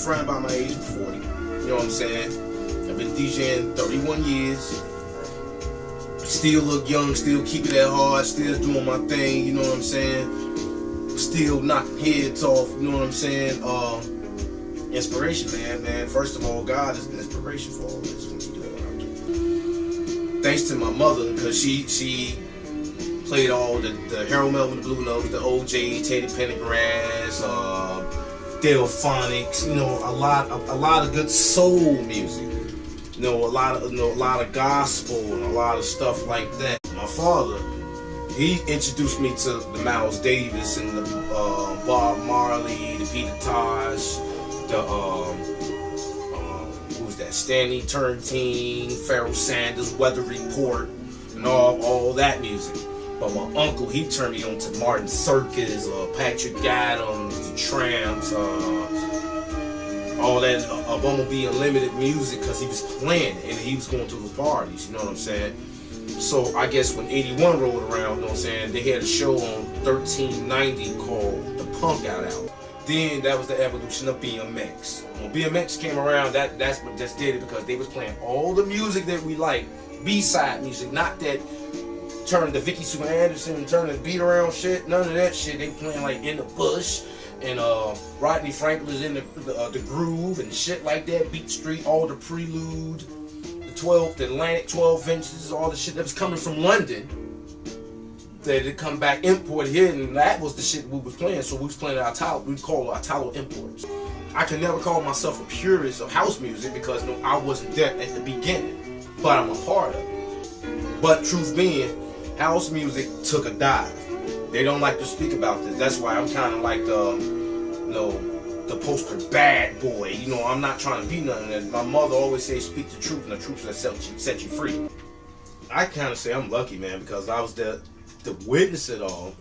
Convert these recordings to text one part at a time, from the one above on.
fronting by my age, I'm 40. You know what I'm saying? I've been DJing 31 years. Still look young, still keep it at heart, still doing my thing, you know what I'm saying? Still knocking heads off, you know what I'm saying? Inspiration, man. First of all, God is an inspiration for all this. What you doing out there. Thanks to my mother, because she played all the Harold Melvin, the Blue Notes, the OJ, Teddy Pendergrass, Delphonics, you know, a lot of good soul music. You know, a lot of gospel and a lot of stuff like that. My father, he introduced me to the Miles Davis and the Bob Marley, the Peter Tosh, the who was that? Stanley Turrentine, Pharoah Sanders, Weather Report, and all that music. But my uncle, he turned me on to Martin Circus, Patrick Adams, the Tramps, all that Bumblebee Unlimited music, because he was playing it and he was going to the parties, you know what I'm saying? So I guess when 81 rolled around, you know what I'm saying, they had a show on 1390 called The Punk Out Album. Then that was the evolution of BMX. When BMX came around, that's what just did it, because they was playing all the music that we like, B-side music, not that turn the Vicky Sue Anderson and turn the beat around shit, none of that shit. They playing like In the Bush, and Rodney Franklin's in the Groove and shit like that, Beat Street, all the Prelude, the Atlantic 12 inches, all the shit that was coming from London that had come back imported here, and that was the shit we was playing. So we was playing we'd call it Italo imports. I can never call myself a purist of house music because I wasn't there at the beginning, but I'm a part of it. But truth being, house music took a dive. They don't like to speak about this. That's why I'm kind of like the poster bad boy. You know, I'm not trying to be none of that. My mother always says, speak the truth, and the truth will set you free. I kind of say I'm lucky, man, because I was the witness it all.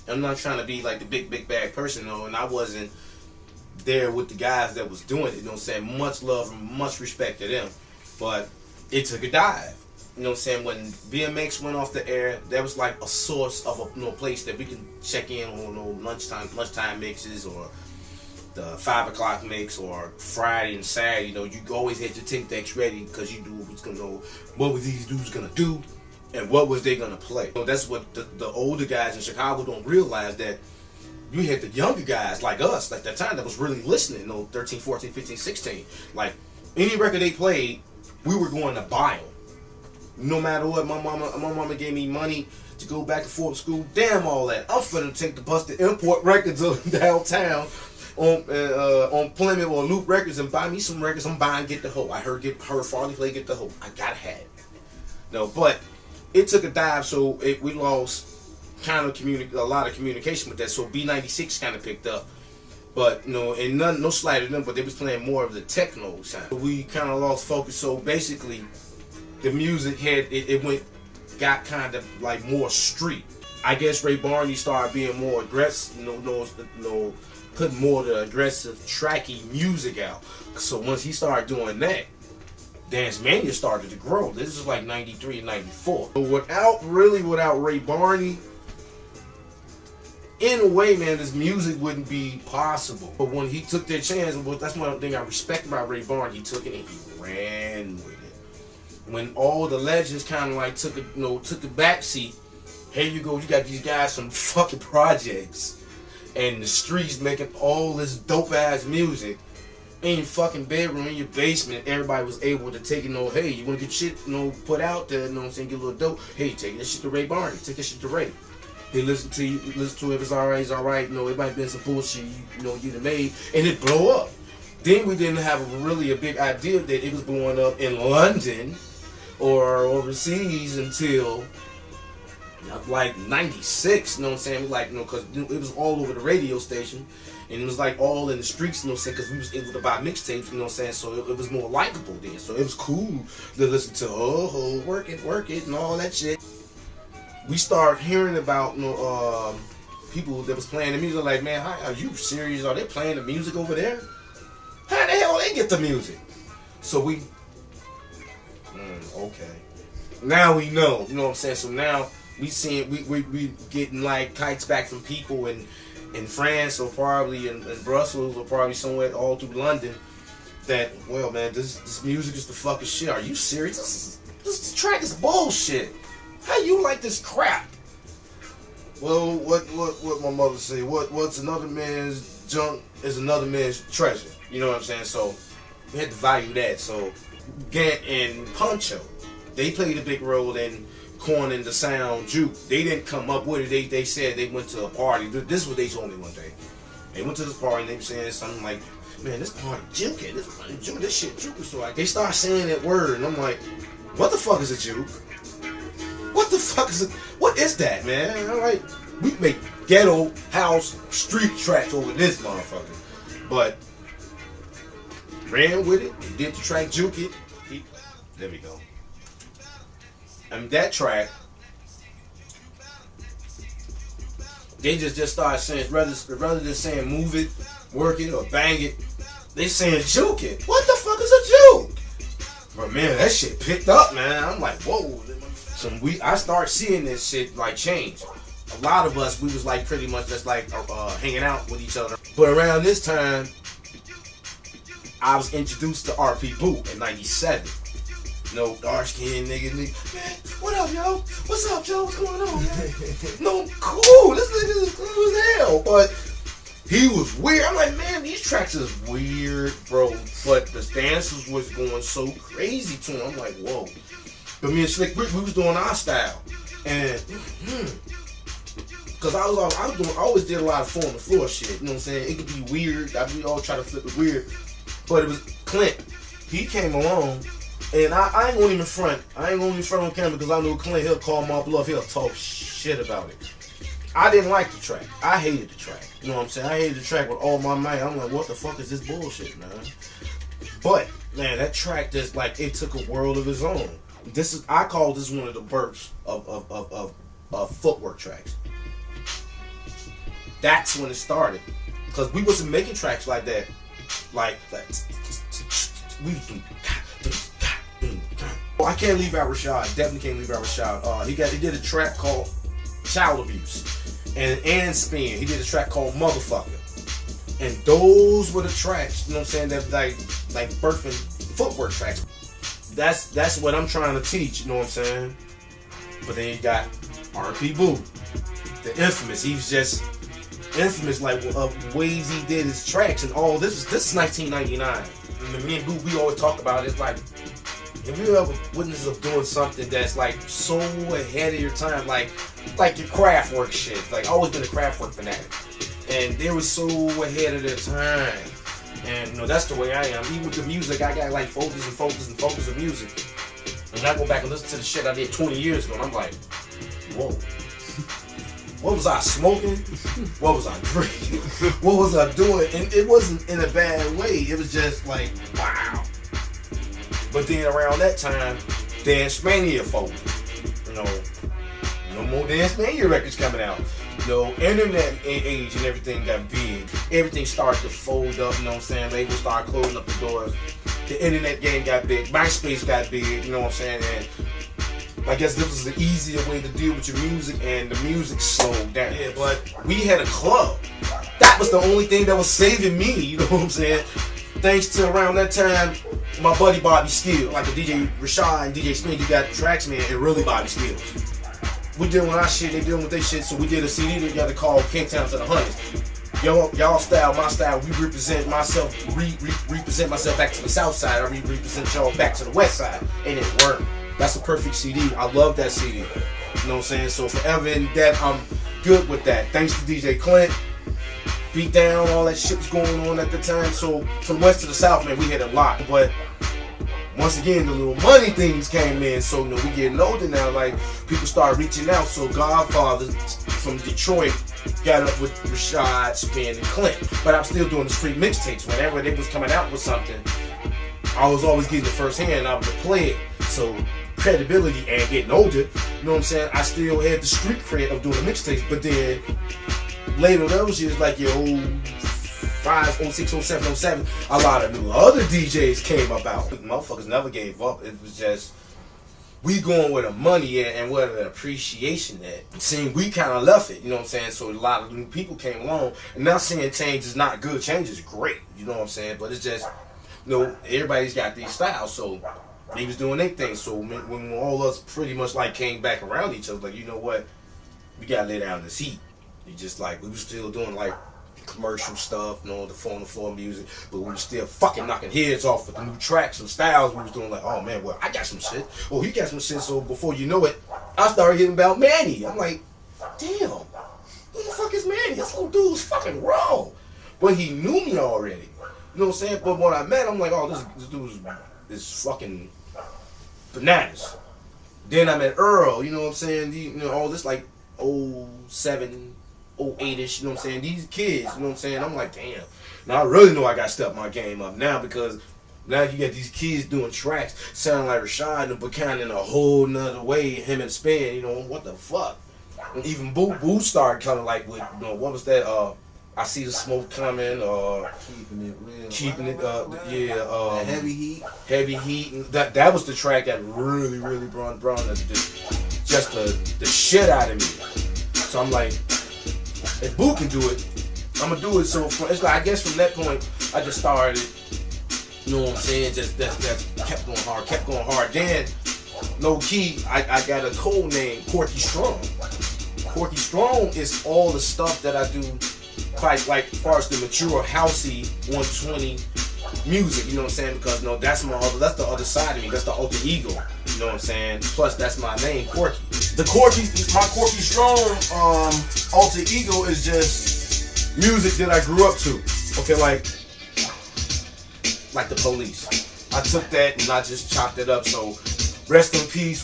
I'm not trying to be like the big bad person, though, and I wasn't there with the guys that was doing it. You know what I'm saying? Much love and much respect to them. But it took a dive. You know what I'm saying? When BMX went off the air, that was like a source of a place that we can check in on lunchtime mixes, or the 5 o'clock mix, or Friday and Saturday. You know, you always had your tape decks ready because you knew what were these dudes gonna do and what was they gonna play. So that's what the older guys in Chicago don't realize, that you had the younger guys like us, like that time, that was really listening, 13, 14, 15, 16. Like any record they played, we were going to buy them. No matter what, my mama gave me money to go back and forth to school. Damn all that. I'm finna take the bus to import records downtown on Plymouth or Loop Records and buy me some records. I'm buying Get the Hoe. I heard Farley play Get the Hoe. I gotta have it. No, but it took a dive, so we lost kind of a lot of communication with that. So B96 kind of picked up, but and no slight to them, but they was playing more of the techno sound. We kind of lost focus. So basically, the music got kind of like more street. I guess Ray Barney started being more aggressive, putting more of the aggressive, tracky music out. So once he started doing that, Dance Mania started to grow. This is like 93 and 94. But without Ray Barney, in a way, man, this music wouldn't be possible. But when he took that chance, that's one thing I respect about Ray Barney. He took it and he ran with it. When all the legends kind of like took the back seat, here you go, you got these guys from fucking projects and the streets making all this dope ass music in your fucking bedroom, in your basement. Everybody was able to take it, hey, you want to get shit, put out there, get a little dope. Hey, take that shit to Ray Barney, take that shit to Ray. They listen to it, if it's alright, it's alright. It might have been some bullshit, you done made, and it blow up. Then we didn't have a big idea that it was blowing up in London or overseas until like 96, you know what I'm saying? Like, because it was all over the radio station, and it was like all in the streets, because we was able to buy mixtapes, you know what I'm saying? So it was more likable then. So it was cool to listen to work it, and all that shit. We started hearing about people that was playing the music. Like, man, are you serious? Are they playing the music over there? How the hell they get the music? So we, okay. Now we know, you know what I'm saying? So now we getting like kites back from people, and in France or probably in Brussels or probably somewhere all through London that, well, man, this music is the fucking shit. Are you serious? This track is bullshit. How you like this crap? Well, what my mother say? What's another man's junk is another man's treasure. You know what I'm saying? So we had to value that. So Gant and Poncho, they played a big role in coining the sound Juke. They didn't come up with it. They said they went to a party. This is what they told me one day. They went to this party and they were saying something like, man, this party Juke, this shit Juke. So like, they start saying that word and I'm like, what the fuck is a Juke? What the fuck is it? What is that, man? I'm like, we make ghetto, house, street tracks over this motherfucker. But ran with it, he did the track Juke it. There we go. I mean, that track, they just started saying, rather than saying move it, work it, or bang it, they saying Juke it. What the fuck is a Juke? But man, that shit picked up, man. I'm like, whoa. So I start seeing this shit like change. A lot of us, we was like pretty much just like hanging out with each other. But around this time, I was introduced to Arpebu in '97. No dark skinned nigga, man, what up, yo? What's up, Joe? What's going on, man? No, cool. This nigga is cool as hell. But he was weird. I'm like, man, these tracks is weird, bro. But the dancers was going so crazy to him. I'm like, whoa. But me and Slick Rick, we was doing our style. And, because I always did a lot of four on the floor shit. You know what I'm saying? It could be weird. We all try to flip it weird. But it was Clint. He came along. And I ain't gonna even front. I ain't gonna even front on camera because I know Clint, he'll call my bluff. He'll talk shit about it. I didn't like the track. I hated the track. You know what I'm saying? I hated the track with all my might. I'm like, what the fuck is this bullshit, man? But, man, that track just, like, it took a world of its own. I call this one of the births of footwork tracks. That's when it started. Because we wasn't making tracks like that. Like we I can't leave out Rashad. Definitely can't leave out Rashad. He did a track called Child Abuse. And Spinn. He did a track called Motherfucker. And those were the tracks, you know what I'm saying, that like birthing footwork tracks. That's what I'm trying to teach, you know what I'm saying? But then you got Arpebu, the infamous. He was just infamous, like of ways he did his tracks and all. This is 1999. And me and Boo, we always talk about it. It's like, if you ever witness of doing something that's like so ahead of your time, like your craft work shit. Like, always been a craft work fanatic, and they were so ahead of their time. And you know, that's the way I am. Even with the music, I got like focus of music. And I go back and listen to the shit I did 20 years ago, and I'm like, whoa. What was I smoking? What was I drinking? What was I doing? And it wasn't in a bad way. It was just like, wow. But then around that time, Dance Mania folded. You know, no more Dance Mania records coming out. You know, internet age and everything got big. Everything started to fold up, you know what I'm saying? Labels started closing up the doors. The internet game got big. MySpace got big, you know what I'm saying? And I guess this was the easier way to deal with your music, and the music slowed down. Yeah, but we had a club. That was the only thing that was saving me, you know what I'm saying? Thanks to around that time, my buddy Bobby Skill, like the DJ Rashad and DJ Spinn, you got Traxman and really Bobby Skills. We dealing with our shit, they dealing with their shit, so we did a CD together called Kingtown to the Hundreds. Y'all style, my style, we represent myself, represent myself back to the south side, I represent y'all back to the west side, and it worked. That's a perfect CD. I love that CD. You know what I'm saying? So forever in depth, I'm good with that. Thanks to DJ Clint. Beat down, all that shit was going on at the time. So from west to the south, man, we had a lot. But once again, the little money things came in. So you know, we getting older now. Like, people start reaching out. So Godfather from Detroit got up with Rashad, Spinn, and Clint. But I'm still doing the street mixtapes. Whenever they was coming out with something, I was always getting it firsthand. I would play it. So credibility and getting older, you know what I'm saying? I still had the street cred of doing the mixtapes, but then later those years, like your 05, 06, 07, 07, a lot of new other DJs came about. Motherfuckers never gave up. It was just, we going where the money at and where the appreciation at. Seeing we kind of left it, you know what I'm saying? So a lot of new people came along, and now seeing change is not good. Change is great, you know what I'm saying? But it's just, you know, everybody's got these styles, so they was doing their thing. So when all of us pretty much like came back around each other, like, you know what, we gotta lay down this heat. You just like, we was still doing like commercial stuff, you know, the floor music, but we were still fucking knocking heads off with the new tracks and styles we was doing. Like, oh man, well, I got some shit. Oh, he got some shit. So before you know it, I started hearing about Manny. I'm like, damn, who the fuck is Manny? This little dude was fucking raw. But he knew me already. You know what I'm saying? But when I met him, I'm like, oh, this dude is fucking bananas. Then I met Earl, you know what I'm saying? You know, all this like 07, 08-ish, you know what I'm saying? These kids, you know what I'm saying? I'm like, damn. Now I really know I got to step my game up now, because now you got these kids doing tracks sounding like Rashad, but kind of in a whole nother way. Him and Spinn, you know, what the fuck? And even Boo started kind of like with, you know, what was that? I See the Smoke Coming, Keeping It Real. Keeping It, yeah. Heavy Heat. Heavy Heat. And that was the track that really brought just the shit out of me. So I'm like, if Boo can do it, I'm gonna do it. So it's like, I guess from that point, I just started, you know what I'm saying? Just that kept going hard. Then, low key, I got a code name, Corky Strong. Corky Strong is all the stuff that I do, like as far as the mature housey 120 music. You know what I'm saying? Because no, that's the other side of me. That's the alter ego. You know what I'm saying? Plus, that's my name, Corky. My Corky Strong alter ego is just music that I grew up to. Okay, like the Police. I took that and I just chopped it up. So rest in peace,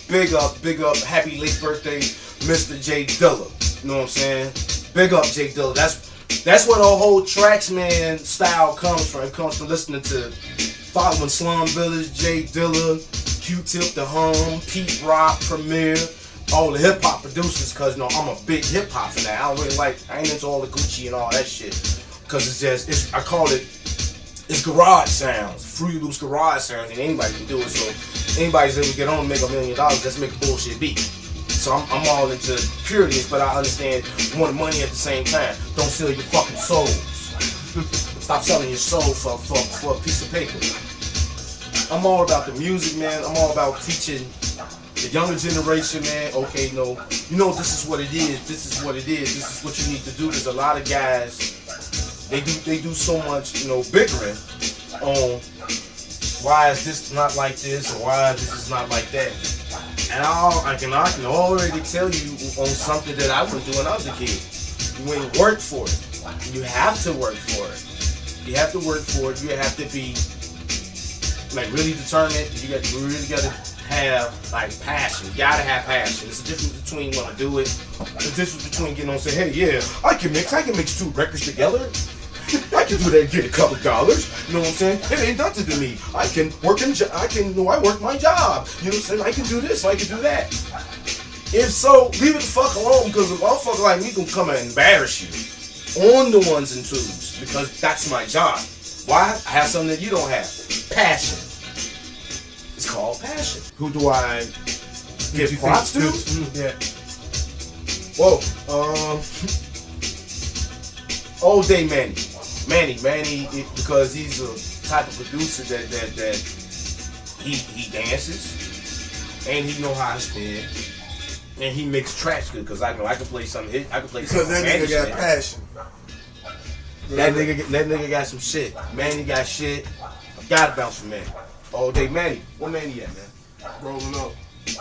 big up, happy late birthday, Mr. J Dilla. You know what I'm saying? Big up J Dilla. That's where the whole Traxman style comes from. It comes from listening to following Slum Village, J Dilla, Q-Tip, The Hum, Pete Rock, Premier, all the hip hop producers. Cause you know I'm a big hip hop fan. I ain't into all the Gucci and all that shit. Cause I call it, it's garage sounds, Fruity Loops garage sounds, and anybody can do it. So anybody's able to get on and make $1 million, just make a bullshit beat. So I'm all into purity, but I understand you want money at the same time. Don't sell your fucking souls. Stop selling your soul for a piece of paper. I'm all about the music, man. I'm all about teaching the younger generation, man. Okay, you know this is what it is. This is what it is. This is what you need to do. There's a lot of guys. They do so much, you know, bickering on why is this not like this or why this is not like that. And I can already tell you on something that I would do when I was a kid. You ain't worked for it. You have to work for it. You have to work for it. You have to be like really determined. You really got to have like passion. You gotta have passion. There's a difference between want to do it. The difference between getting on and say, hey, yeah, I can mix 2 records together. I can do that and get a couple dollars. You know what I'm saying? It ain't nothing to me. I work my job. You know what I'm saying? I can do this, I can do that. If so, leave it the fuck alone, because a motherfucker like me can come and embarrass you on the ones and twos, because that's my job. Why? I have something that you don't have. Passion. It's called passion. Who do I give props to? Yeah. Whoa. All day Manny, because he's a type of producer that he dances and he know how to spin and he makes tracks good. Because I know I can play something. I can play because something. Because that nigga got passion. That nigga got some shit. Manny got shit. I gotta bounce from Manny. All day Manny. Where Manny at, man? Rolling up.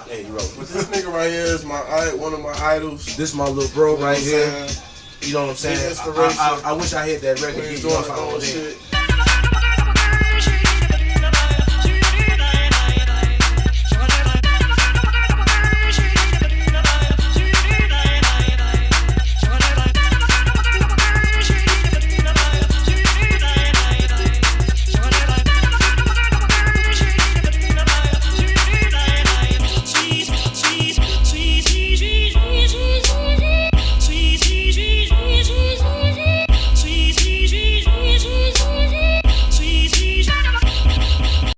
Yeah, he rolling. But this nigga right here is one of my idols. This my little bro right here. You know what I'm saying? I wish I had that record. He's doing his own shit.